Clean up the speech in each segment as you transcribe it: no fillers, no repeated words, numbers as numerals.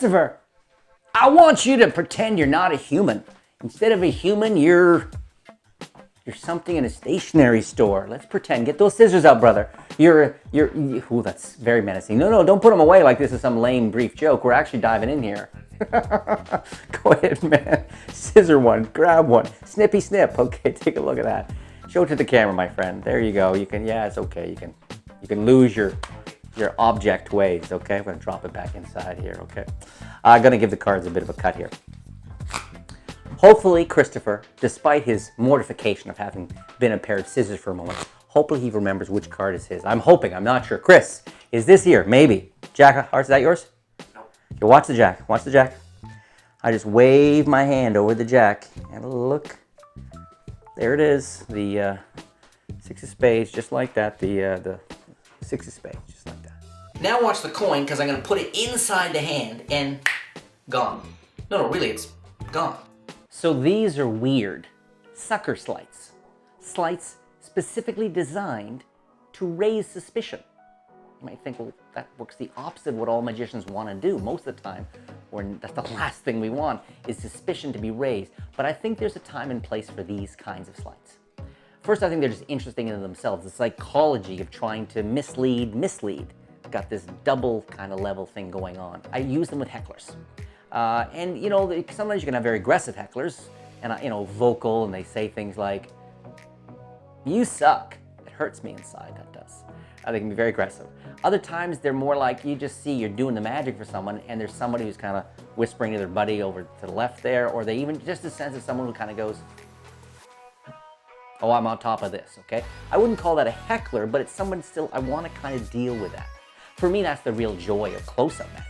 Christopher, I want you to pretend you're not a human. Instead of a human, you're something in a stationery store. Let's pretend. Get those scissors out, brother. Ooh, that's very menacing. No, don't put them away like this is some lame, brief joke. We're actually diving in here. Go ahead, man. Scissor one, grab one. Snippy snip. Okay, take a look at that. Show it to the camera, my friend. There you go. You can, yeah, it's okay. You can lose your object ways, okay? I'm gonna drop it back inside here, okay? I'm gonna give the cards a bit of a cut here. Hopefully, Christopher, despite his mortification of having been a pair of scissors for a moment, hopefully he remembers which card is his. I'm hoping, I'm not sure. Criss, is this here? Maybe. Jack of Hearts, is that yours? No. You watch the Jack, watch the Jack. I just wave my hand over the Jack, and look, there it is, the Six of Spades, just like that, the Six of Spades, just like that. Now watch the coin, because I'm going to put it inside the hand, and gone. No, really, it's gone. So these are weird sucker sleights. Sleights specifically designed to raise suspicion. You might think, well, that works the opposite of what all magicians want to do. Most of the time, that's the last thing we want, is suspicion to be raised. But I think there's a time and place for these kinds of sleights. First, I think they're just interesting in themselves. The psychology of trying to mislead. Got this double kind of level thing going on. I use them with hecklers. And you know, sometimes you can have very aggressive hecklers, and you know, vocal, and they say things like, "You suck." It hurts me inside, that does. They can be very aggressive. Other times they're more like, you just see you're doing the magic for someone, and there's somebody who's kind of whispering to their buddy over to the left there, or they even just a sense of someone who kind of goes, "Oh, I'm on top of this," okay? I wouldn't call that a heckler, but it's someone still, I want to kind of deal with that. For me, that's the real joy of close-up magic.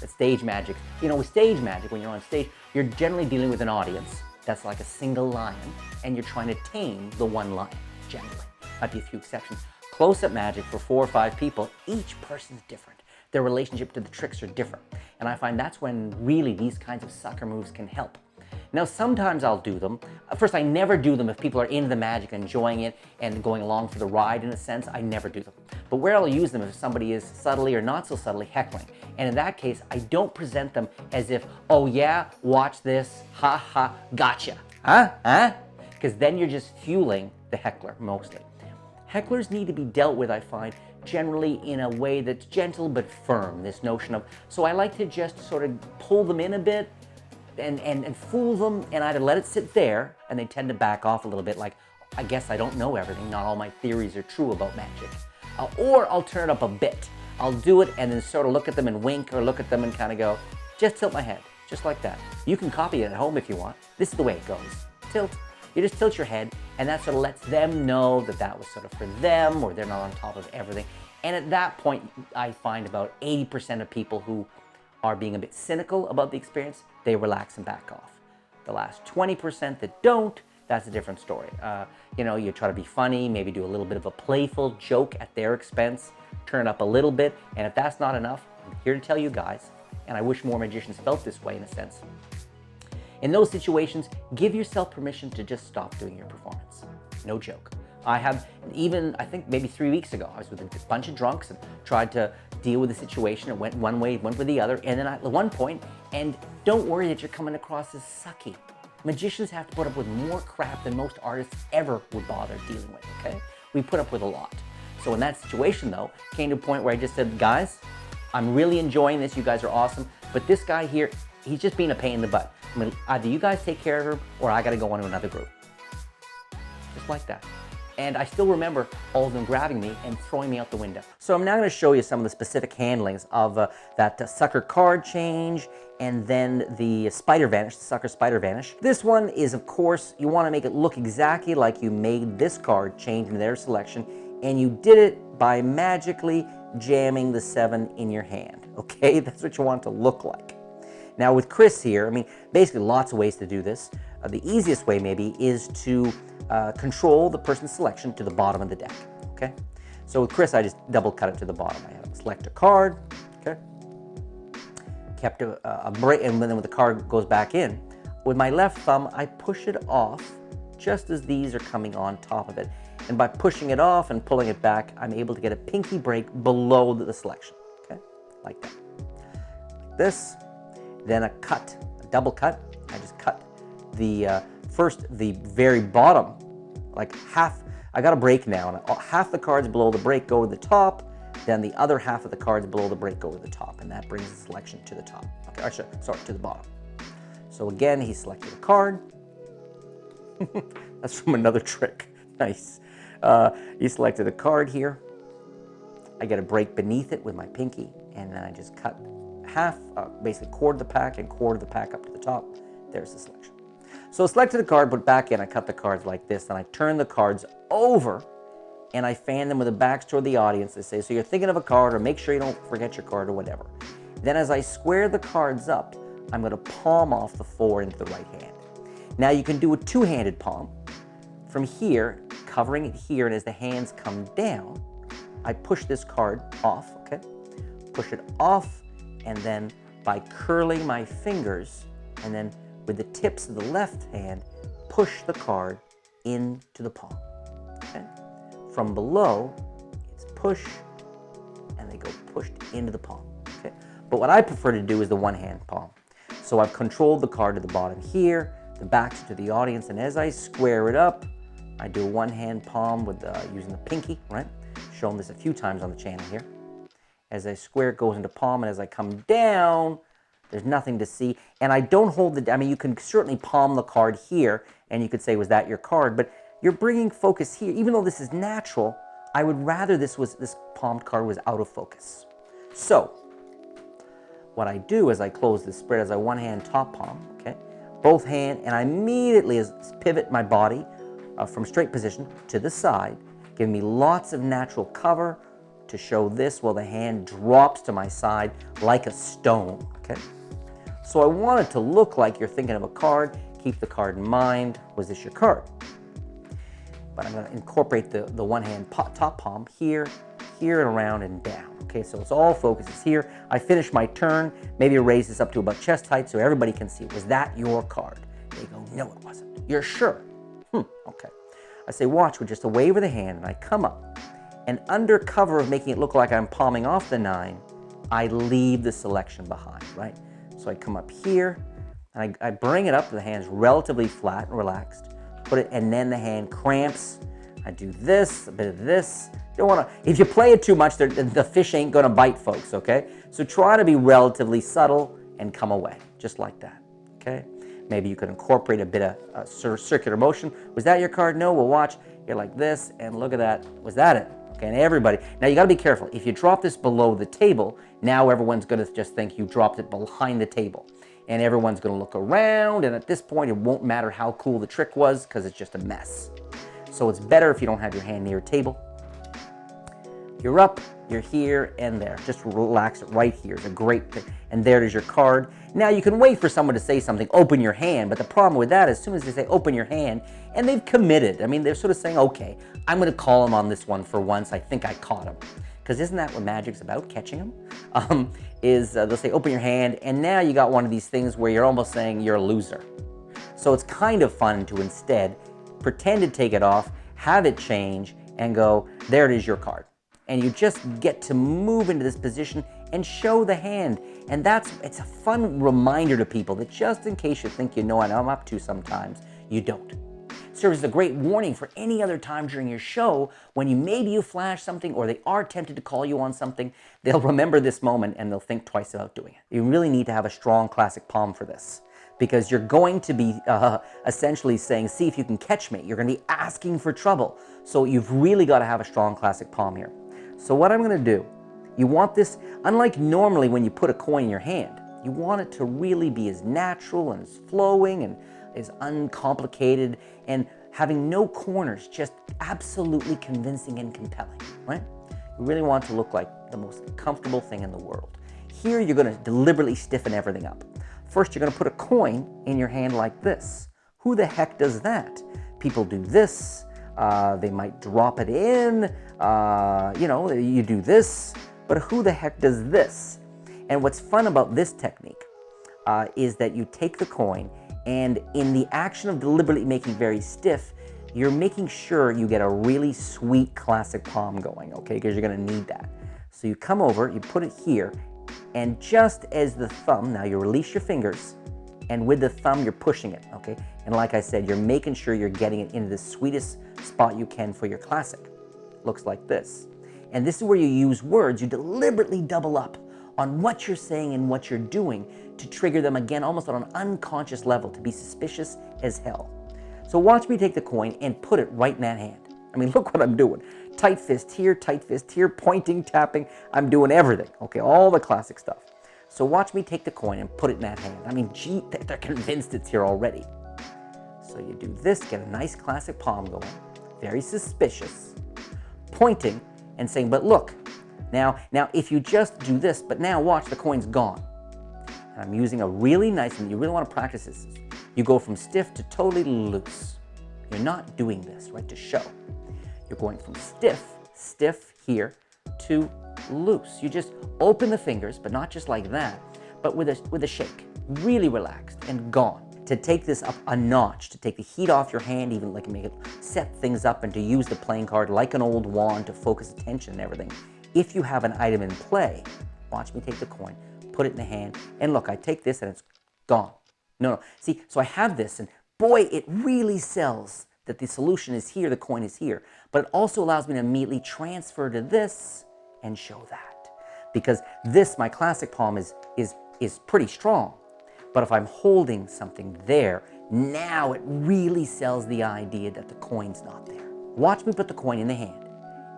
The stage magic. You know, with stage magic, when you're on stage, you're generally dealing with an audience that's like a single lion, and you're trying to tame the one lion, generally. Might be a few exceptions. Close-up magic for 4 or 5 people, each person's different. Their relationship to the tricks are different. And I find that's when really these kinds of sucker moves can help. Now, sometimes I'll do them. First, I never do them if people are into the magic, enjoying it, and going along for the ride in a sense. I never do them. But where I'll use them if somebody is subtly or not so subtly heckling. And in that case, I don't present them as if, "Oh yeah, watch this, ha ha, gotcha." Huh? Because then you're just fueling the heckler, mostly. Hecklers need to be dealt with, I find, generally in a way that's gentle but firm. This notion of, so I like to just sort of pull them in a bit, and fool them, and either let it sit there, and they tend to back off a little bit, like, I guess I don't know everything, not all my theories are true about magic. Or I'll turn it up a bit. I'll do it and then sort of look at them and wink, or look at them and kind of go, just tilt my head, just like that. You can copy it at home if you want. This is the way it goes. Tilt. You just tilt your head, and that sort of lets them know that that was sort of for them, or they're not on top of everything. And at that point, I find about 80% of people who are being a bit cynical about the experience, they relax and back off. The last 20% that don't, that's a different story. You know, you try to be funny, maybe do a little bit of a playful joke at their expense, turn it up a little bit, and if that's not enough, I'm here to tell you guys, and I wish more magicians felt this way in a sense. In those situations, give yourself permission to just stop doing your performance. No joke. I have even, I think maybe 3 weeks ago, I was with a bunch of drunks and tried to deal with the situation. It went one way, went with the other, and then at one point, and don't worry that you're coming across as sucky. Magicians have to put up with more crap than most artists ever would bother dealing with, okay? We put up with a lot. So in that situation though, came to a point where I just said, guys, I'm really enjoying this, you guys are awesome, but this guy here, he's just being a pain in the butt. I mean, either you guys take care of him, or I gotta go on to another group. Just like that. And I still remember all of them grabbing me and throwing me out the window. So I'm now going to show you some of the specific handlings of that sucker card change, and then the spider vanish, the sucker spider vanish. This one is, of course, you want to make it look exactly like you made this card change in their selection, and you did it by magically jamming the 7 in your hand, okay? That's what you want it to look like. Now with Criss here, I mean, basically lots of ways to do this. The easiest way maybe is to control the person's selection to the bottom of the deck, okay? So with Criss, I just double cut it to the bottom. I had him select a card, okay? Kept a break, and then when the card goes back in, with my left thumb, I push it off just as these are coming on top of it. And by pushing it off and pulling it back, I'm able to get a pinky break below the selection, okay? Like that. Like this. then a double cut. I just cut the first, the very bottom, like half. I got a break now, and half the cards below the break go to the top, then the other half of the cards below the break go to the top, and that brings the selection to the top. Okay, actually, sorry, to the bottom. So again, he selected a card. That's from another trick. Nice. He selected a card here. I get a break beneath it with my pinky, and then I just cut half, basically quarter the pack and quarter the pack up to the top. There's the selection. So I selected the card, put it back in, I cut the cards like this, then I turn the cards over, and I fan them with the backs toward the audience. They say, so you're thinking of a card, or make sure you don't forget your card, or whatever. Then as I square the cards up, I'm going to palm off the 4 into the right hand. Now you can do a two-handed palm. From here, covering it here, and as the hands come down, I push this card off, okay? Push it off, and then by curling my fingers, and then with the tips of the left hand, push the card into the palm, okay? From below, it's push, and they go pushed into the palm, okay? But what I prefer to do is the one-hand palm. So I've controlled the card to the bottom here, the backs to the audience, and as I square it up, I do a one-hand palm with using the pinky, right? Shown this a few times on the channel here. As I square, it goes into palm, and as I come down, there's nothing to see. And I don't hold the, I mean, you can certainly palm the card here, and you could say, was that your card? But you're bringing focus here. Even though this is natural, I would rather this palmed card was out of focus. So, what I do is I close the spread as I one-hand top palm, okay? Both hand, and I immediately pivot my body from straight position to the side, giving me lots of natural cover to show this while the hand drops to my side like a stone, okay? So I want it to look like you're thinking of a card. Keep the card in mind. Was this your card? But I'm going to incorporate the one-hand top palm here, here, and around and down. Okay, so it's all focuses here. I finish my turn. Maybe raise this up to about chest height so everybody can see. Was that your card? They go, no, it wasn't. You're sure? Okay. I say, watch with just a wave of the hand, and I come up. And under cover of making it look like I'm palming off the 9, I leave the selection behind, right? So I come up here, and I bring it up. The hand's relatively flat and relaxed. Put it, and then the hand cramps. I do this, a bit of this. Don't want to. If you play it too much, the fish ain't gonna bite, folks. Okay. So try to be relatively subtle and come away, just like that. Okay. Maybe you could incorporate a bit of circular motion. Was that your card? No. Well, watch. You're like this, and look at that. Was that it? Okay. And everybody. Now you got to be careful. If you drop this below the table, now everyone's gonna just think you dropped it behind the table. And everyone's going to look around, and at this point, it won't matter how cool the trick was because it's just a mess. So it's better if you don't have your hand near a table. You're up, you're here, and there. Just relax it right here. It's a great thing. And there is your card. Now, you can wait for someone to say something, open your hand, but the problem with that is as soon as they say open your hand, and they've committed. I mean, they're sort of saying, okay, I'm going to call him on this one for once. I think I caught him. Because isn't that what magic's about, catching them? They'll say, open your hand, and now you got one of these things where you're almost saying you're a loser. So it's kind of fun to instead pretend to take it off, have it change, and go, there it is, your card. And you just get to move into this position and show the hand. And it's a fun reminder to people that just in case you think you know what I'm up to sometimes, you don't. Serves as a great warning for any other time during your show when maybe you flash something or they are tempted to call you on something. They'll remember this moment and they'll think twice about doing it. You really need to have a strong classic palm for this because you're going to be essentially saying, see if you can catch me. You're going to be asking for trouble. So you've really got to have a strong classic palm here. So what I'm going to do, you want this, unlike normally when you put a coin in your hand, you want it to really be as natural and as flowing and is uncomplicated and having no corners, just absolutely convincing and compelling, right? You really want to look like the most comfortable thing in the world. Here, you're going to deliberately stiffen everything up. First, you're going to put a coin in your hand like this. Who the heck does that? People do this. They might drop it in. You do this. But who the heck does this? And what's fun about this technique is that you take the coin and in the action of deliberately making very stiff, you're making sure you get a really sweet classic palm going, okay? Because you're going to need that. So you come over, you put it here, And just as the thumb, now you release your fingers, and with the thumb you're pushing it, okay? And like I said, you're making sure you're getting it into the sweetest spot you can for your classic. Looks like this. And this is where you use words. You deliberately double up on what you're saying and what you're doing to trigger them again, almost on an unconscious level, to be suspicious as hell. So watch me take the coin and put it right in that hand. I mean, look what I'm doing. Tight fist here, pointing, tapping. I'm doing everything, okay? All the classic stuff. So watch me take the coin and put it in that hand. I mean, gee, they're convinced it's here already. So you do this, get a nice classic palm going, very suspicious, pointing and saying, but look, now if you just do this, but now watch, the coin's gone. And I'm using a really nice, and you really want to practice this. You go from stiff to totally loose. You're not doing this, right, to show. You're going from stiff here, to loose. You just open the fingers, but not just like that, but with a shake, really relaxed and gone. To take this up a notch, to take the heat off your hand, even like make it set things up, and to use the playing card like an old wand to focus attention and everything. If you have an item in play, watch me take the coin, put it in the hand, and look, I take this and it's gone. No. See, so I have this, and boy, it really sells that the solution is here, the coin is here, but it also allows me to immediately transfer to this and show that. Because this, my classic palm, is pretty strong. But if I'm holding something there, now it really sells the idea that the coin's not there. Watch me put the coin in the hand,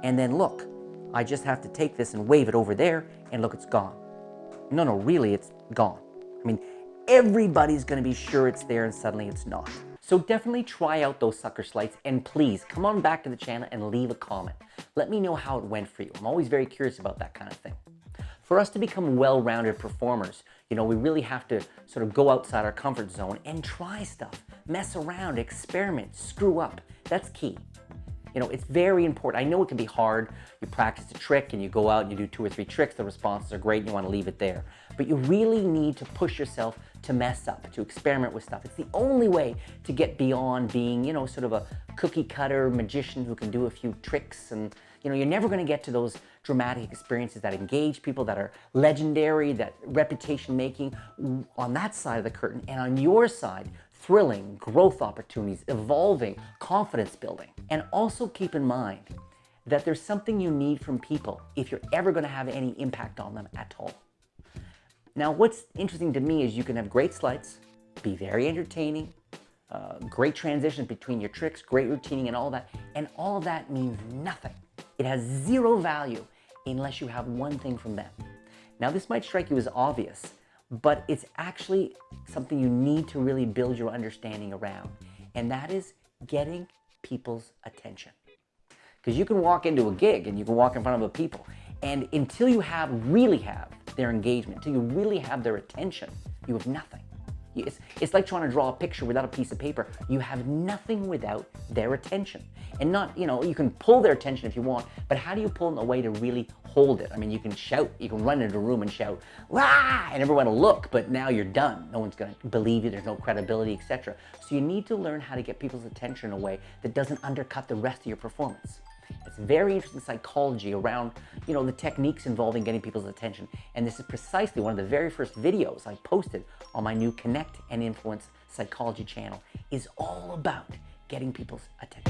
and then look, I just have to take this and wave it over there, and look, it's gone. No, really, it's gone. I mean, everybody's gonna be sure it's there, and suddenly it's not. So definitely try out those sucker sleights, and please come on back to the channel and leave a comment. Let me know how it went for you. I'm always very curious about that kind of thing. For us to become well-rounded performers, we really have to sort of go outside our comfort zone and try stuff, mess around, experiment, screw up. That's key. It's very important. I know it can be hard. You practice a trick and you go out and you do 2 or 3 tricks, the responses are great and you want to leave it there. But you really need to push yourself to mess up, to experiment with stuff. It's the only way to get beyond being, sort of a cookie cutter magician who can do a few tricks, and you're never going to get to those dramatic experiences that engage people, that are legendary, that reputation making on that side of the curtain, and on your side, thrilling, growth opportunities, evolving, confidence building. And also keep in mind that there's something you need from people if you're ever going to have any impact on them at all. Now, what's interesting to me is you can have great sleights, be very entertaining, great transitions between your tricks, great routining and all of that means nothing. It has zero value unless you have one thing from them. Now, this might strike you as obvious, but it's actually something you need to really build your understanding around, and that is getting people's attention. Because you can walk into a gig and you can walk in front of a people, and until you really have their engagement, until you really have their attention, you have nothing. It's like trying to draw a picture without a piece of paper. You have nothing without their attention. And not, you can pull their attention if you want, but how do you pull in a way to really hold it? I mean, you can shout, you can run into a room and shout, "Wah!" and everyone will look, but now you're done. No one's gonna believe you, there's no credibility, etc. So you need to learn how to get people's attention in a way that doesn't undercut the rest of your performance. It's very interesting psychology around, the techniques involving getting people's attention. And this is precisely one of the very first videos I posted on my new Connect and Influence Psychology channel, is all about getting people's attention.